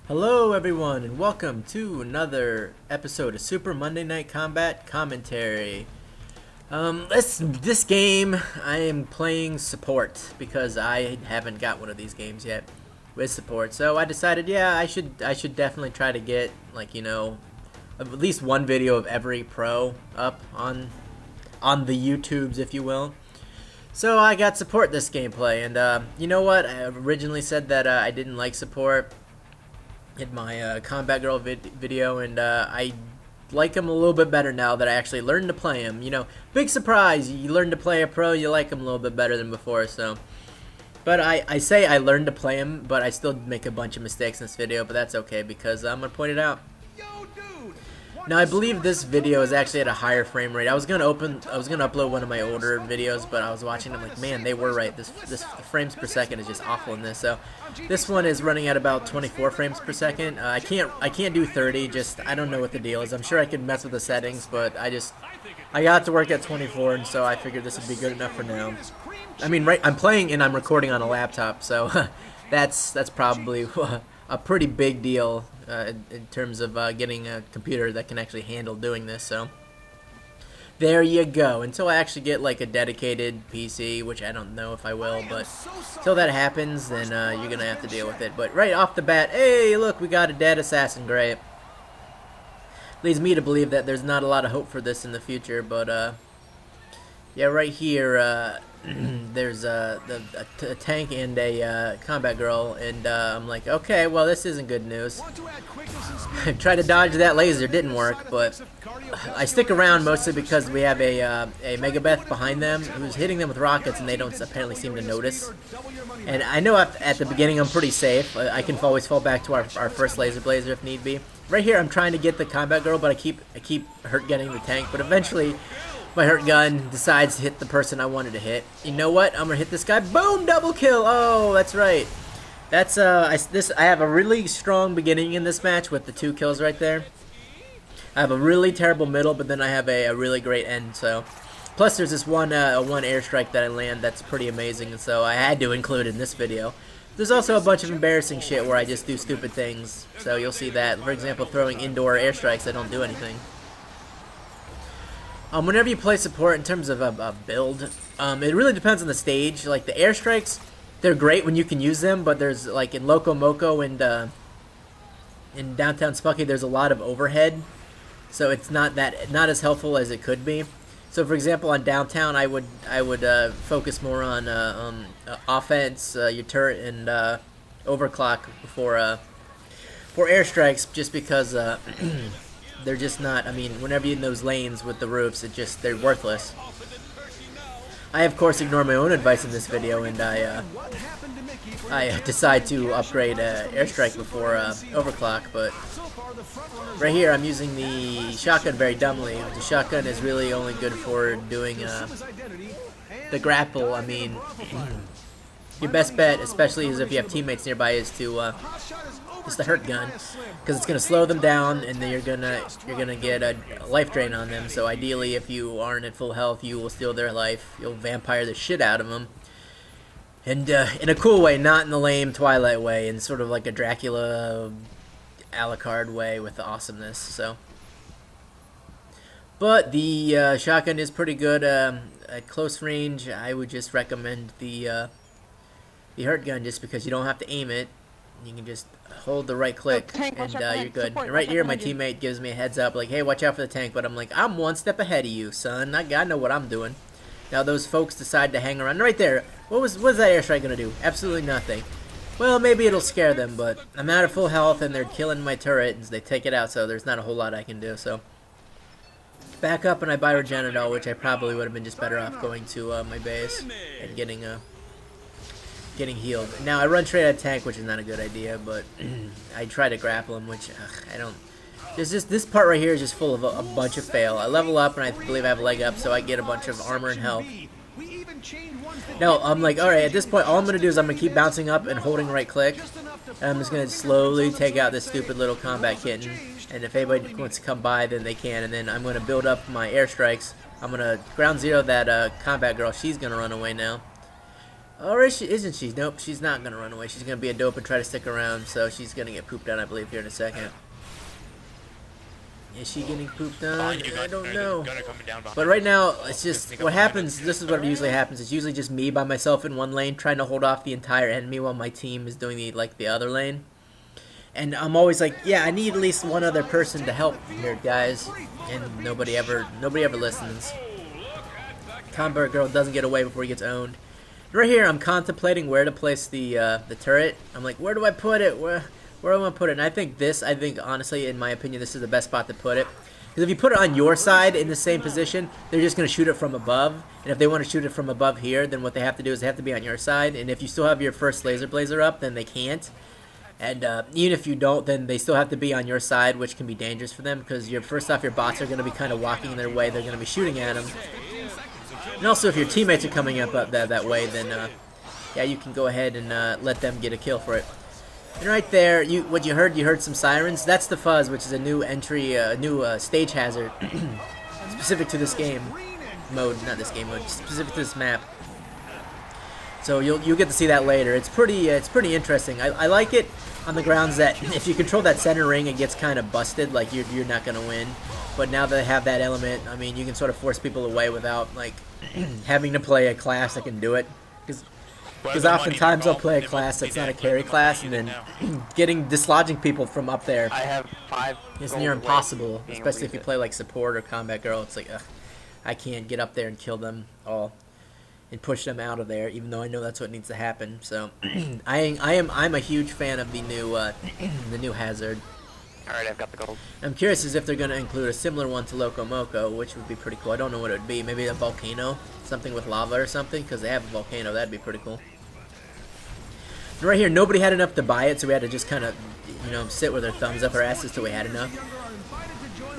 Hello everyone and welcome to another episode of Super Monday Night Combat Commentary. This game I am playing support because I haven't got one of these games yet with support. So I decided, yeah, I should definitely try to get, like, you know, at least one video of every pro up on the YouTubes, if you will. So I got support this gameplay, and you know what? I originally said that I didn't like support in my Combat Girl video, and I like him a little bit better now that I actually learned to play him. You know, big surprise, you learn to play a pro, you like him a little bit better than before, so. But I say I learned to play him, but I still make a bunch of mistakes in this video, but that's okay because I'm going to point it out. Now I believe this video is actually at a higher frame rate. I was gonna upload one of my older videos, but I was watching them like, man, they were right. This frames per second is just awful in this. So this one is running at about 24 frames per second. I can't do 30. Just I don't know what the deal is. I'm sure I could mess with the settings, but I got to work at 24, and so I figured this would be good enough for now. I mean, right? I'm playing and I'm recording on a laptop, so that's probably a pretty big deal in terms of getting a computer that can actually handle doing this. So there you go. Until I actually get like a dedicated PC, which I don't know if I will, but until that happens, then you're gonna have to deal with it. But right off the bat, hey, look, we got a dead assassin. Great. Leads me to believe that there's not a lot of hope for this in the future, but yeah, right here there's a tank and a combat girl, and I'm like, okay, well, this isn't good news. Tried to dodge that laser, didn't work, but I stick around mostly because we have a Megabeth behind them who's hitting them with rockets, and they don't apparently seem to notice. And I know at the beginning I'm pretty safe. I can always fall back to our first laser blazer if need be. Right here I'm trying to get the combat girl, but I keep hurt getting the tank, but eventually my hurt gun decides to hit the person I wanted to hit. You know what? I'm gonna hit this guy. Boom! Double kill! Oh, that's right. That's I have a really strong beginning in this match with the 2 kills right there. I have a really terrible middle, but then I have a really great end. So, plus there's this one airstrike that I land that's pretty amazing, and so I had to include it in this video. There's also a bunch of embarrassing shit where I just do stupid things. So you'll see that. For example, throwing indoor airstrikes that don't do anything. Whenever you play support in terms of a build, it really depends on the stage. Like the airstrikes, they're great when you can use them, but there's like in Loco Moco and in Downtown Spucky, there's a lot of overhead, so it's not as helpful as it could be. So for example, on Downtown, I would focus more on offense, your turret, and overclock for airstrikes, just because. They're just not, I mean, whenever you're in those lanes with the roofs, they're worthless. I, of course, ignore my own advice in this video, and I decide to upgrade airstrike before overclock, but right here I'm using the shotgun very dumbly. The shotgun is really only good for doing the grapple. I mean, your best bet, especially is if you have teammates nearby, is to it's the hurt gun, because it's gonna slow them down, and then you're gonna get a life drain on them. So ideally, if you aren't at full health, you will steal their life. You'll vampire the shit out of them, and in a cool way, not in the lame Twilight way, in sort of like a Dracula, Alucard way with the awesomeness. So, but the shotgun is pretty good at close range. I would just recommend the hurt gun, just because you don't have to aim it. You can just hold the right click, and you're good. And right here, my teammate gives me a heads up, like, hey, watch out for the tank. But I'm like, I'm one step ahead of you, son. I know what I'm doing. Now those folks decide to hang around. Right there, what was that airstrike going to do? Absolutely nothing. Well, maybe it'll scare them, but I'm out of full health, and they're killing my turret, and they take it out, so there's not a whole lot I can do. So back up, and I buy Regenadol, which I probably would have been just better off going to my base and getting healed. Now I run straight at a tank, which is not a good idea, but I try to grapple him, which I don't. This part right here is just full of a bunch of fail. I level up, and I believe I have a leg up, so I get a bunch of armor and health. Now I'm like, all right, at this point, all I'm gonna do is I'm gonna keep bouncing up and holding right click, and I'm just gonna slowly take out this stupid little combat kitten. And if anybody wants to come by, then they can. And then I'm gonna build up my airstrikes. I'm gonna ground zero that combat girl. She's gonna run away now. Or is she, isn't she? Nope, she's not gonna run away. She's gonna be a dope and try to stick around, so she's gonna get pooped on, I believe, here in a second. Is she getting pooped on? I don't know. But right now, it's just, what happens, this is what usually happens. It's usually just me by myself in one lane trying to hold off the entire enemy while my team is doing the other lane. And I'm always like, yeah, I need at least one other person to help here, guys. And nobody ever listens. Combat Girl doesn't get away before he gets owned. Right here, I'm contemplating where to place the turret. I'm like, where do I put it? Where do I want to put it? And I think honestly, in my opinion, this is the best spot to put it. Because if you put it on your side in the same position, they're just going to shoot it from above. And if they want to shoot it from above here, then what they have to do is they have to be on your side. And if you still have your first laser blazer up, then they can't. And even if you don't, then they still have to be on your side, which can be dangerous for them. Because first off, your bots are going to be kind of walking in their way. They're going to be shooting at them. And also, if your teammates are coming up that way, then yeah, you can go ahead and let them get a kill for it. And right there, what you heard some sirens. That's the fuzz, which is a new entry, new stage hazard, specific to this game mode. Not this game mode, specific to this map. So you'll get to see that later. It's pretty interesting. I like it on the grounds that if you control that center ring, it gets kind of busted. Like you're not gonna win. But now that they have that element, I mean, you can sort of force people away without like having to play a class that can do it. Because oftentimes I'll play a class that's not a carry class, and then dislodging people from up there is near impossible, especially if you play like support or combat girl. It's like, ugh, I can't get up there and kill them all and push them out of there, even though I know that's what needs to happen. So I'm a huge fan of the new hazard. Alright, I've got the gold. I'm curious as if they're going to include a similar one to Loco Moco, which would be pretty cool. I don't know what it would be. Maybe a volcano? Something with lava or something? Because they have a volcano. That'd be pretty cool. And right here, nobody had enough to buy it, so we had to just kind of, sit with our thumbs up our asses till we had enough.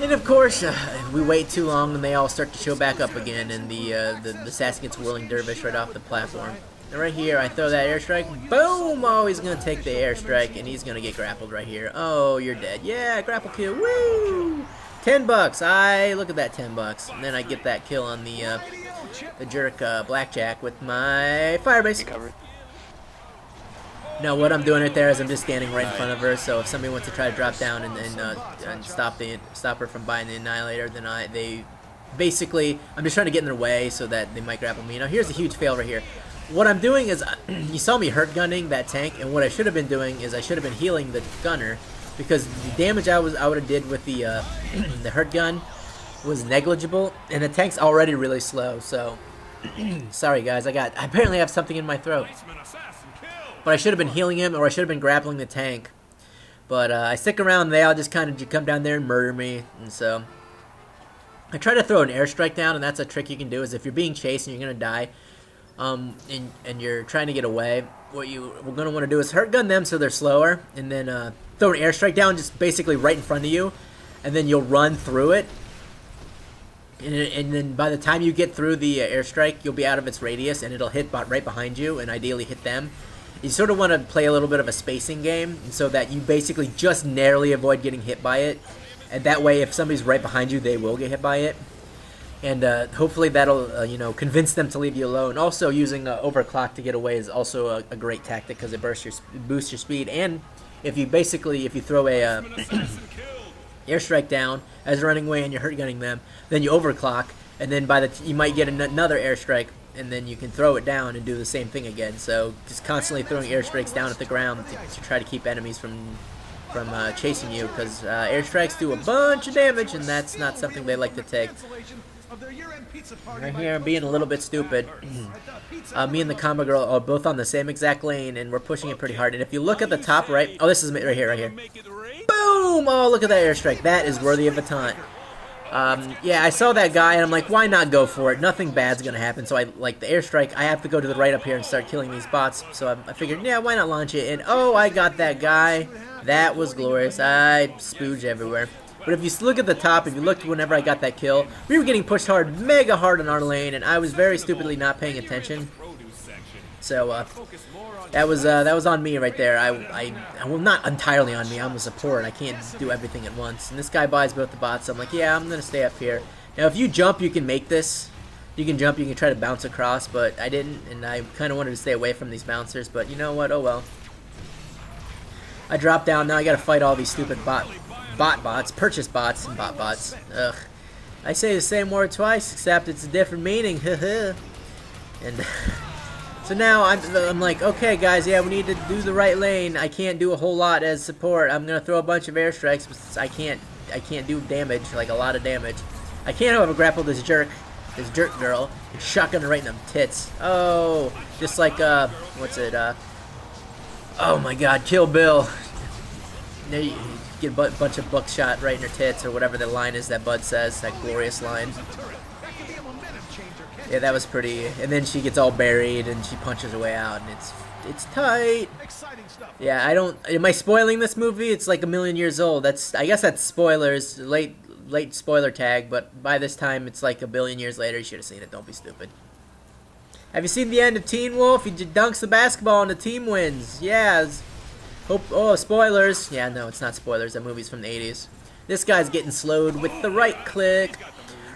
And of course, we wait too long and they all start to show back up again, and the sassy gets whirling dervish right off the platform. And right here, I throw that airstrike. Boom! Oh, he's going to take the airstrike, and he's going to get grappled right here. Oh, you're dead. Yeah, grapple kill. Woo! $10. Look at that $10. And then I get that kill on the jerk blackjack with my firebase. Now, what I'm doing right there is I'm just standing right in front of her, so if somebody wants to try to drop down and stop her from buying the Annihilator, then basically, I'm just trying to get in their way so that they might grapple me. Now, here's a huge fail right here. What I'm doing is, you saw me hurt gunning that tank, and what I should have been doing is I should have been healing the gunner, because the damage I would have did with the the hurt gun was negligible, and the tank's already really slow. So, sorry guys, I apparently have something in my throat. But I should have been healing him, or I should have been grappling the tank. But I stick around, they all just kind of come down there and murder me, and so I try to throw an airstrike down, and that's a trick you can do. Is if you're being chased and you're gonna die. And you're trying to get away, what we're going to want to do is hurt gun them so they're slower, and then throw an airstrike down just basically right in front of you, and then you'll run through it, and then by the time you get through the airstrike, you'll be out of its radius, and it'll hit right behind you, and ideally hit them. You sort of want to play a little bit of a spacing game, so that you basically just narrowly avoid getting hit by it, and that way if somebody's right behind you, they will get hit by it. And hopefully that'll, convince them to leave you alone. Also, using overclock to get away is also a great tactic because it boosts your speed. And if you throw a airstrike down as you're running away and you're hurt gunning them, then you overclock, and then you might get another airstrike, and then you can throw it down and do the same thing again. So just constantly throwing airstrikes down at the ground to try to keep enemies from chasing you, because airstrikes do a bunch of damage, and that's not something they like to take. Right here, I'm being a little bit stupid. Me and the combo girl are both on the same exact lane, and we're pushing it pretty hard. And if you look at the top right, oh, this is right here. Boom! Oh, look at that airstrike. That is worthy of a taunt. Yeah, I saw that guy, and I'm like, why not go for it? Nothing bad's gonna happen. So like the airstrike, I have to go to the right up here and start killing these bots. So I figured, yeah, why not launch it? And oh, I got that guy. That was glorious. I spooge everywhere. But if you look at the top, if you looked whenever I got that kill, we were getting pushed hard, mega hard in our lane, and I was very stupidly not paying attention. So that was on me right there. Well, not entirely on me. I'm a support. I can't do everything at once. And this guy buys both the bots. So I'm like, yeah, I'm gonna stay up here. Now, if you jump, you can make this. You can jump, you can try to bounce across, but I didn't, and I kind of wanted to stay away from these bouncers, but you know what, oh well. I dropped down, now I gotta fight all these stupid bots, purchase bots, and bots. Ugh. I say the same word twice, except it's a different meaning, and so now I'm like, okay guys, yeah, we need to do the right lane. I can't do a whole lot as support. I'm gonna throw a bunch of airstrikes, but I can't do damage, like a lot of damage. I can't, however, grapple this jerk girl, and shotgun her right in the tits. Oh, just like, what's it, oh my god, Kill Bill. There you get a bunch of buckshot right in her tits, or whatever the line is that Bud says, that glorious line. Yeah, that was pretty, and then she gets all buried, and she punches her way out, and it's tight. Yeah, am I spoiling this movie? It's like a million years old. I guess that's spoilers, late spoiler tag, but by this time it's like a billion years later. You should have seen it, don't be stupid. Have you seen the end of Teen Wolf? He dunks the basketball and the team wins. Yeah, oh, spoilers. Yeah, no, it's not spoilers, that movie's from the 80s. This guy's getting slowed with the right click.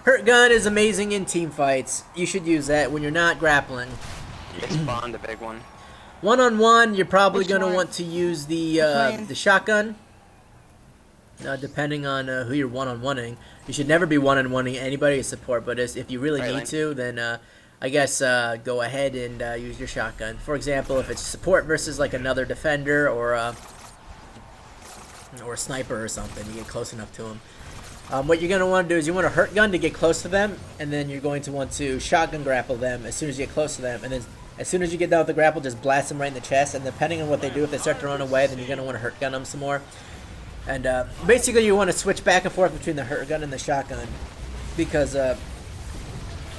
Hurtgun is amazing in team fights. You should use that when you're not grappling. You spawned a big one. One-on-one, you're probably going to want to use the shotgun. Depending on who you're one-on-oneing. You should never be one-on-oneing anybody as support, but if you really need to, then I guess go ahead and use your shotgun. For example, if it's support versus like another defender or a sniper or something, you get close enough to them. What you're going to want to do is you want a hurt gun to get close to them, and then you're going to want to shotgun grapple them as soon as you get close to them, and then as soon as you get done with the grapple, just blast them right in the chest, and depending on what they do, if they start to run away, then you're going to want to hurt gun them some more. And basically you want to switch back and forth between the hurt gun and the shotgun, because if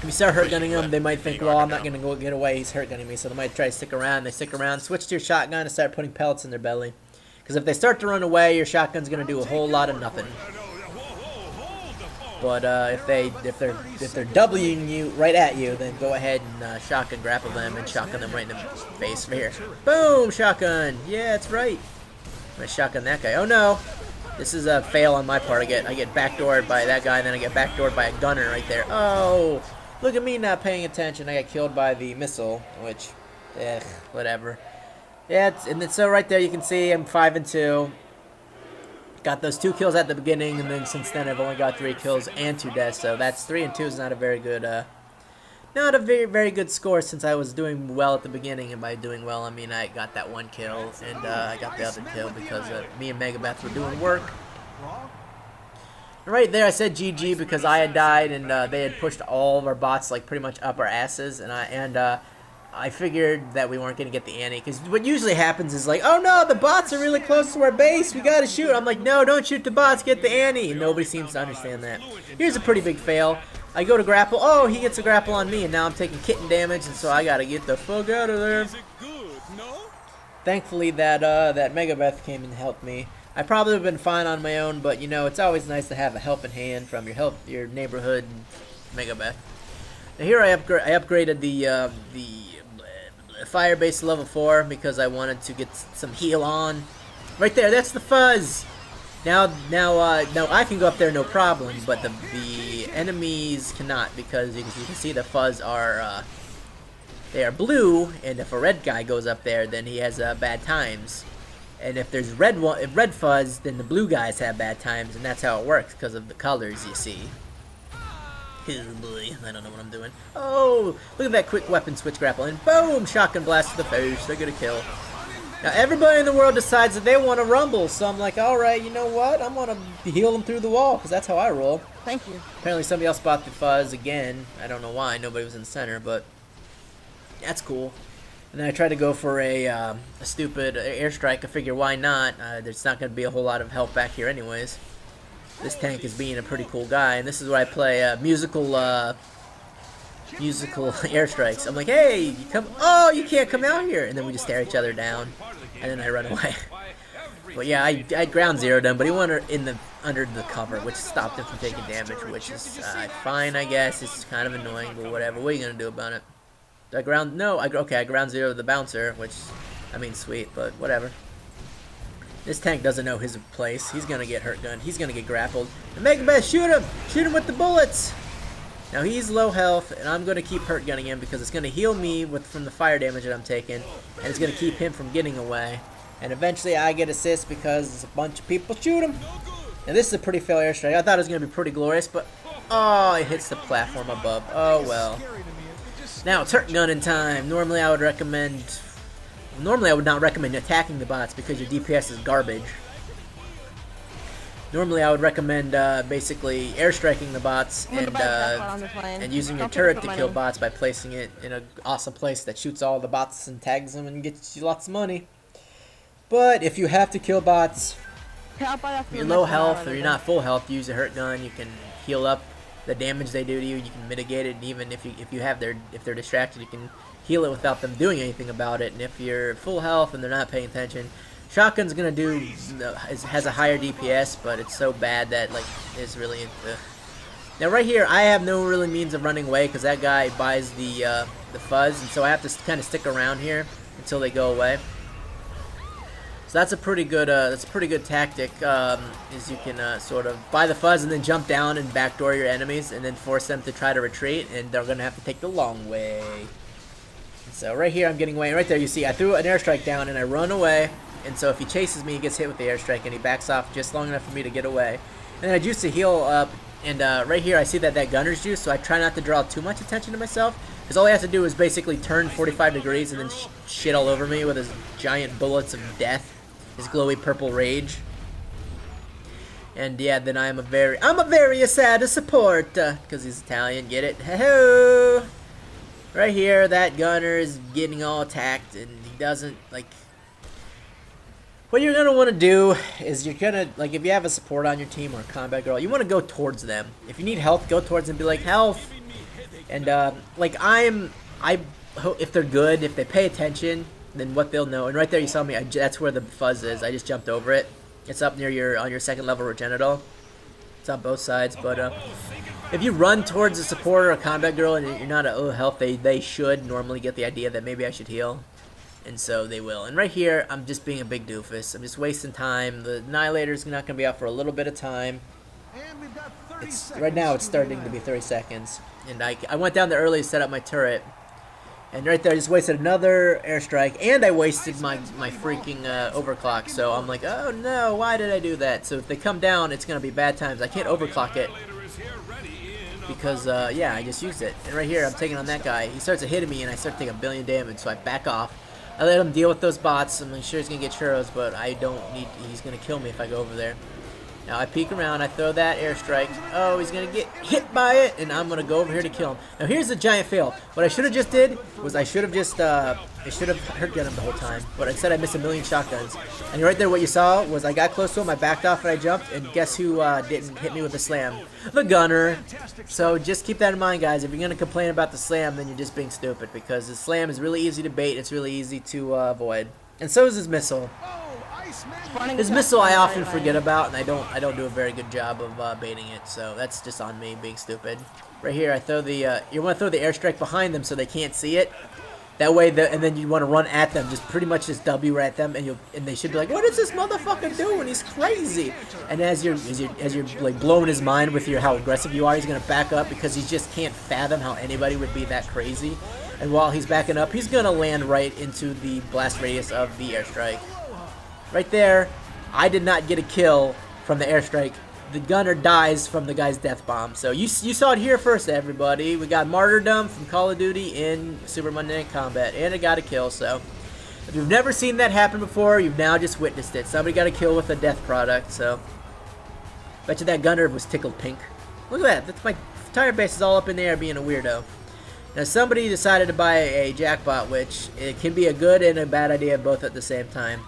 you start hurt gunning them, they might think, well, I'm not going to go get away, he's hurt gunning me, so they might try to stick around. They stick around, switch to your shotgun and start putting pellets in their belly. Because if they start to run away, your shotgun's going to do a whole lot of nothing. But if they're Wing you right at you, then go ahead and shotgun grapple them and shotgun them right in the face from here. Boom! Shotgun! Yeah, that's right. I'm gonna shotgun that guy. Oh no! This is a fail on my part. I get backdoored by that guy, and then I get backdoored by a gunner right there. Oh! Look at me not paying attention. I got killed by the missile, which, whatever. Yeah, so right there you can see I'm 5-2. Got those 2 kills at the beginning, and then since then I've only got 3 kills and 2 deaths. So that's 3-2 is not a very good, not a very good score, since I was doing well at the beginning. And by doing well, I mean I got that 1 kill, and I got the other kill because me and Megabeth were doing work. Right there, I said GG because I had died, and they had pushed all of our bots like pretty much up our asses, and I figured that we weren't going to get the ante, because what usually happens is like, oh no, the bots are really close to our base, we got to shoot. I'm like, no, don't shoot the bots, get the ante. And nobody seems to understand that. Here's a pretty big fail. I go to grapple, oh, he gets a grapple on me, and now I'm taking kitten damage, and so I got to get the fuck out of there. Thankfully, that Megabeth came and helped me. I probably would have been fine on my own, but you know, it's always nice to have a helping hand from your neighborhood Megabeth. Now here I upgraded the fire base to level 4 because I wanted to get some heal on. Right there, that's the fuzz. Now I can go up there no problem, but the enemies cannot, because you can see the fuzz are they are blue, and if a red guy goes up there, then he has bad times. And if there's red fuzz, then the blue guys have bad times, and that's how it works because of the colors you see. Oh boy, I don't know what I'm doing. Oh, look at that quick weapon switch grapple, and boom, shotgun blast to the face. They get a kill. Now everybody in the world decides that they want to rumble, so I'm like, all right, you know what? I'm gonna heal them through the wall because that's how I roll. Thank you. Apparently somebody else bought the fuzz again. I don't know why. Nobody was in the center, but that's cool. And then I tried to go for a stupid airstrike. I figure why not? There's not going to be a whole lot of help back here anyways. This tank is being a pretty cool guy, and this is where I play musical airstrikes. I'm like, hey, you come! Oh, you can't come out here! And then we just stare each other down, and then I run away. But yeah, I ground zeroed him, but he went under the cover, which stopped him from taking damage, which is fine, I guess. It's kind of annoying, but whatever. What are you gonna do about it? I ground zeroed the bouncer, which, I mean, sweet, but whatever. This tank doesn't know his place. He's gonna get hurt gun. He's gonna get grappled. And Megabeth, shoot him! Shoot him with the bullets! Now he's low health, and I'm going to keep hurt gunning him because it's going to heal me from the fire damage that I'm taking, and it's going to keep him from getting away. And eventually I get assist because a bunch of people shoot him. Now this is a pretty fail airstrike. I thought it was going to be pretty glorious, but oh, it hits the platform above. Oh well. Now it's hurt gunning time. Normally I would not recommend attacking the bots because your DPS is garbage. Normally I would recommend basically airstriking the bots and using your turret to kill bots by placing it in an awesome place that shoots all the bots and tags them and gets you lots of money. But if you have to kill bots, you're low health or you're not full health, use a hurt gun. You can heal up the damage they do to you. You can mitigate it, and even if they're distracted, you can heal it without them doing anything about it. And if you're full health and they're not paying attention, shotgun's gonna has a higher DPS, but it's so bad that like it's really. Now right here, I have no really means of running away because that guy buys the fuzz, and so I have to kind of stick around here until they go away. So that's a pretty good tactic. Is you can sort of buy the fuzz and then jump down and backdoor your enemies, and then force them to try to retreat, and they're gonna have to take the long way. So right here, I'm getting away. And right there, you see, I threw an airstrike down and I run away. And so if he chases me, he gets hit with the airstrike, and he backs off just long enough for me to get away. And then I juice to heal up, and right here I see that gunner's juice, so I try not to draw too much attention to myself, because all he has to do is basically turn 45 degrees and then shit all over me with his giant bullets of death, his glowy purple rage. And yeah, then I'm a very sad support, because he's Italian, get it? Hey-ho! Right here, that gunner is getting all attacked, and he doesn't, like... What you're going to want to do is you're going to, like, if you have a support on your team or a combat girl, you want to go towards them. If you need health, go towards them and be like, health! And, like, if they're good, if they pay attention, then what they'll know. And right there, you saw me, that's where the fuzz is. I just jumped over it. It's up near on your second level genital. It's on both sides, but, if you run towards a support or a combat girl and you're not at low health, they should normally get the idea that maybe I should heal. And so they will. And right here, I'm just being a big doofus. I'm just wasting time. The Annihilator's not going to be out for a little bit of time. Right now, it's starting to be 30 seconds. And I went down there early to set up my turret. And right there, I just wasted another airstrike. And I wasted my freaking overclock. So I'm like, oh no, why did I do that? So if they come down, it's going to be bad times. I can't overclock it. Because, yeah, I just used it. And right here, I'm taking on that guy. He starts hitting me, and I start taking 1 billion damage. So I back off. I let him deal with those bots. I'm sure he's going to get churros, but I don't need... He's going to kill me if I go over there. Now I peek around. I throw that airstrike. Oh, he's going to get hit by it, and I'm going to go over here to kill him. Now here's the giant fail. What I should have just did was I should have just... I should have hurt gun him the whole time, but instead I missed 1 million shotguns. And right there, what you saw was I got close to him, I backed off, and I jumped, and guess who didn't hit me with the slam? The gunner. So just keep that in mind, guys. If you're going to complain about the slam, then you're just being stupid, because the slam is really easy to bait, it's really easy to avoid. And so is his missile. His missile I often forget about, and I don't do a very good job of baiting it, so that's just on me being stupid. Right here, I throw the, you want to throw the airstrike behind them so they can't see it. That way, and then you want to run at them, just pretty much just W at them, and they should be like, "What is this motherfucker doing? He's crazy!" And as you're like blowing his mind with how aggressive you are, he's gonna back up because he just can't fathom how anybody would be that crazy. And while he's backing up, he's gonna land right into the blast radius of the airstrike. Right there, I did not get a kill from the airstrike. The gunner dies from the guy's death bomb. So you saw it here first, everybody. We got martyrdom from Call of Duty in Super Monday Night Combat, and it got a kill. So if you've never seen that happen before, you've now just witnessed it. Somebody got a kill with a death product. So bet you that gunner was tickled pink. Look at that. That's my entire base is all up in the air being a weirdo. Now somebody decided to buy a jackpot, which it can be a good and a bad idea both at the same time.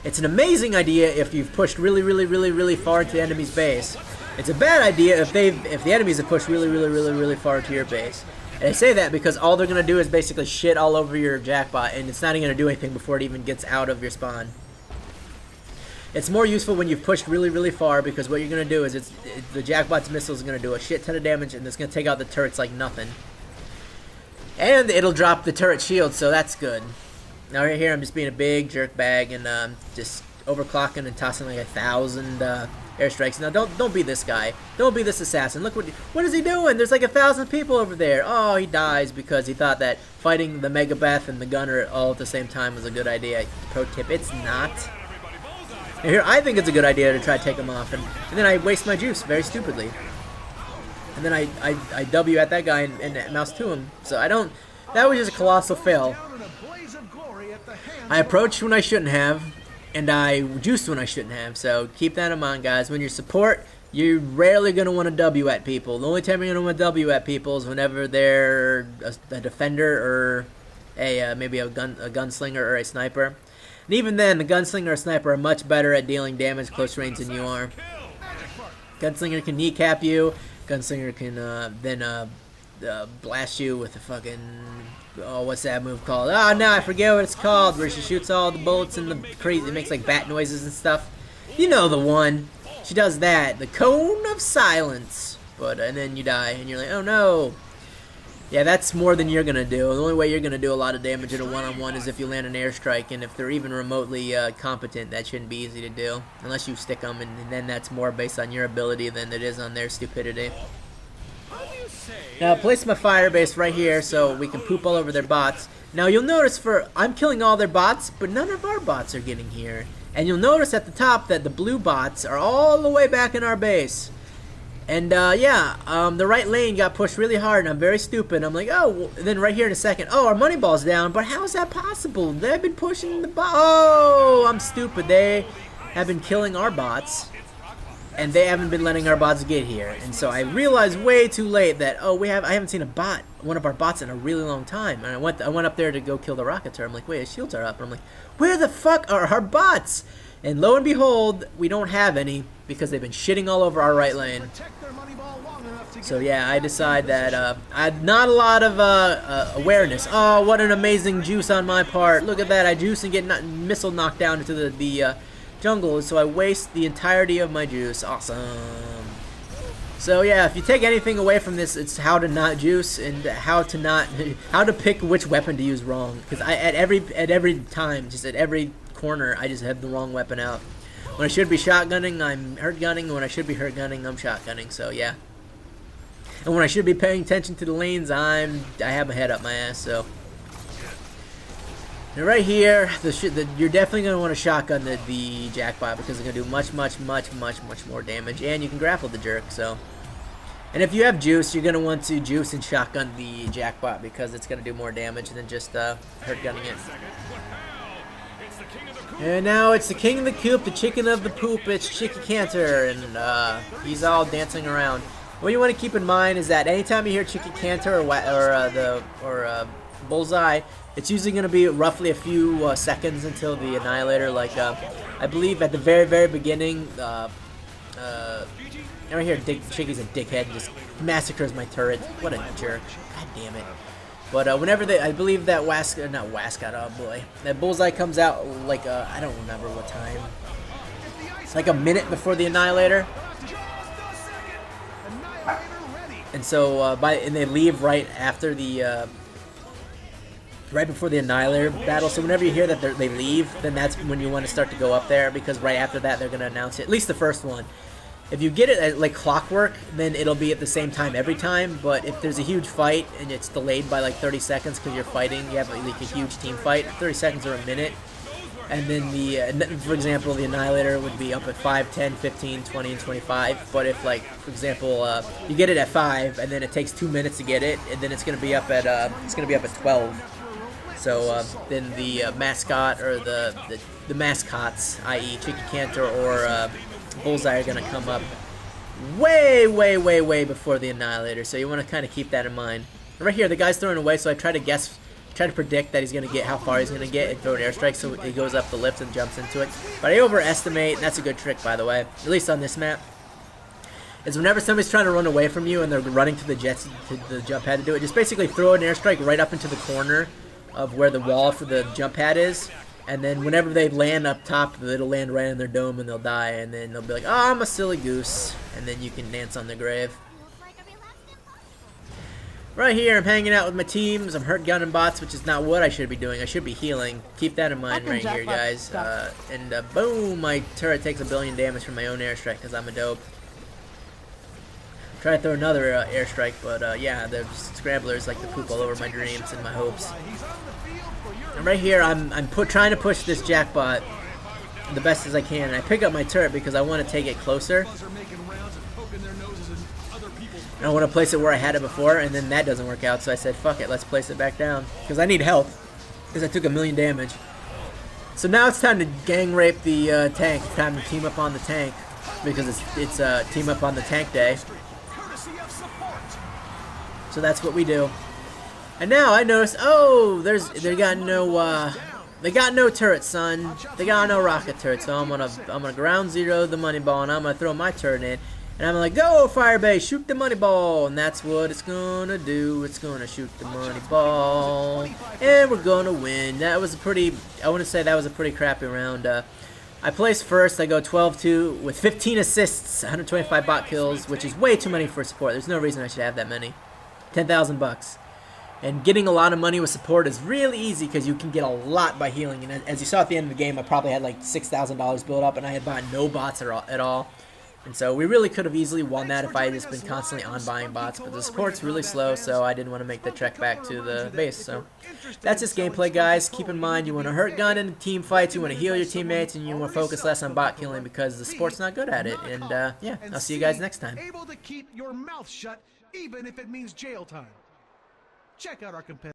It's an amazing idea if you've pushed really far into the enemy's base. It's a bad idea if the enemies have pushed really far into your base. And I say that because all they're gonna do is basically shit all over your jackpot, and it's not even gonna do anything before it even gets out of your spawn. It's more useful when you've pushed really far, because what you're gonna do is the jackpot's missile is gonna do a shit ton of damage, and it's gonna take out the turrets like nothing. And it'll drop the turret shield, so that's good. Now right here, I'm just being a big jerk bag, and just overclocking and tossing like 1,000 airstrikes. Now don't be this guy. Don't be this assassin. Look what is he doing? There's like 1,000 people over there. Oh, he dies because he thought that fighting the Megabeth and the gunner all at the same time was a good idea. Pro tip: it's not. And here, I think it's a good idea to try to take him off, and then I waste my juice very stupidly. And then I W at that guy and mouse to him. So I don't. That was just a colossal fail. I approached when I shouldn't have, and I juiced when I shouldn't have. So keep that in mind, guys. When you're support, you're rarely going to want to W at people. The only time you're going to want to W at people is whenever they're a defender or maybe a gunslinger or a sniper. And even then, the gunslinger or sniper are much better at dealing damage close range than you are. Gunslinger can kneecap you. Gunslinger can then blast you with a fucking, oh, what's that move called? Oh, no, I forget what it's called, where she shoots all the bullets and the crazy, it makes like bat noises and stuff. You know the one. She does that, the cone of silence. But and then you die, and you're like, oh no. Yeah, that's more than you're gonna do. The only way you're gonna do a lot of damage in a one-on-one is if you land an airstrike, and if they're even remotely competent, that shouldn't be easy to do, unless you stick them, and then that's more based on your ability than it is on their stupidity. Now, I placed my fire base right here so we can poop all over their bots. Now, you'll notice I'm killing all their bots, but none of our bots are getting here. And you'll notice at the top that the blue bots are all the way back in our base. And, the right lane got pushed really hard, and I'm very stupid. I'm like, oh, and then right here in a second, oh, our money ball's down, but how is that possible? They've been pushing the bot. Oh, I'm stupid. They have been killing our bots. And they haven't been letting our bots get here, and so I realized way too late that I haven't seen one of our bots in a really long time. And I went up there to go kill the Rocketeer. I'm like, wait, his shields are up. And I'm like, where the fuck are our bots? And lo and behold, we don't have any because they've been shitting all over our right lane. So yeah, I decide that I had not a lot of awareness. Oh, what an amazing juice on my part! Look at that, I juice and get missile knocked down into the jungle, so I waste the entirety of my juice. Awesome. So yeah, if you take anything away from this, it's how to not juice and how to pick which weapon to use wrong. Because at every time, just at every corner, I just have the wrong weapon out. When I should be shotgunning, I'm hurt gunning. When I should be hurt gunning, I'm shotgunning. So yeah. And when I should be paying attention to the lanes, I have my head up my ass. So. Now right here, you're definitely going to want to shotgun the jackpot because it's going to do much more damage, and you can grapple the jerk. So, and if you have juice, you're going to want to juice and shotgun the jackpot because it's going to do more damage than just hurt gunning it. And now it's the king of the coop, the chicken of the poop. It's Chicky Cantor, and he's all dancing around. What you want to keep in mind is that anytime you hear Chicky Cantor or Bullseye, it's usually going to be roughly a few seconds until the Annihilator. Like, I believe at the very beginning, right here, Chicky's a dickhead and just massacres my turret. What a jerk. God damn it. But whenever I believe that that Bullseye comes out, like, I don't remember what time. It's like a minute before the Annihilator. And so, and they leave right after the, right before the Annihilator battle. So whenever you hear that they leave, then that's when you want to start to go up there, because right after that they're going to announce it. At least the first one. If you get it at like clockwork, then it'll be at the same time every time. But if there's a huge fight and it's delayed by like 30 seconds because you're fighting, you have like a huge team fight, 30 seconds or a minute. And then for example, the Annihilator would be up at 5, 10, 15, 20, and 25. But if, like, for example, you get it at 5 and then it takes 2 minutes to get it, and then it's going to be up at 12. So then the mascot or the mascots, i.e. Chicky Cantor or Bullseye, are going to come up way before the Annihilator. So you want to kind of keep that in mind. And right here, the guy's throwing away, so I try to predict that he's going to get how far he's going to get and throw an airstrike so he goes up the lift and jumps into it. But I overestimate, and that's a good trick, by the way, at least on this map, is whenever somebody's trying to run away from you and they're running to the jump pad to do it, just basically throw an airstrike right up into the corner of where the wall for the jump pad is, and then whenever they land up top, it'll land right in their dome and they'll die, and then they'll be like, oh, I'm a silly goose, and then you can dance on the grave. Right here, I'm hanging out with my teams. I'm hurt gunning bots, which is not what I should be doing. I should be healing. Keep that in mind right here, guys. Boom, my turret takes 1 billion damage from my own airstrike because I'm a dope. Try to throw another airstrike, but yeah, the scramblers like to poop all over my dreams and my hopes. And right here, I'm trying to push this jackbot the best as I can. And I pick up my turret because I want to take it closer. And I want to place it where I had it before, and then that doesn't work out. So I said, fuck it, let's place it back down because I need help because I took 1 million damage. So now it's time to gang rape the tank. It's time to team up on the tank because it's team up on the tank day. So that's what we do. And now I notice, oh, they got no turret, son. They got no rocket turret. So I'm gonna ground zero the money ball, and I'm gonna throw my turret in, and I'm like, go Firebase, shoot the money ball, and that's what it's gonna do. It's gonna shoot the money ball, and we're gonna win. That was I want to say that was a pretty crappy round. I placed first. I go 12-2 with 15 assists, 125 bot kills, which is way too many for support. There's no reason I should have that many. 10,000 bucks. And getting a lot of money with support is really easy because you can get a lot by healing. And as you saw at the end of the game, I probably had like $6,000 built up, and I had bought no bots at all. And so we really could have easily won that if I had just been constantly on buying bots. But the support's really slow, so I didn't want to make the trek back to the base. So that's just gameplay, guys. Keep in mind, you want to hurt gun in team fights, you want to heal your teammates, and you want to focus less on bot killing because the support's not good at it. And yeah, I'll see you guys next time. Able to keep your mouth shut even if it means jail time. Check out our competitor.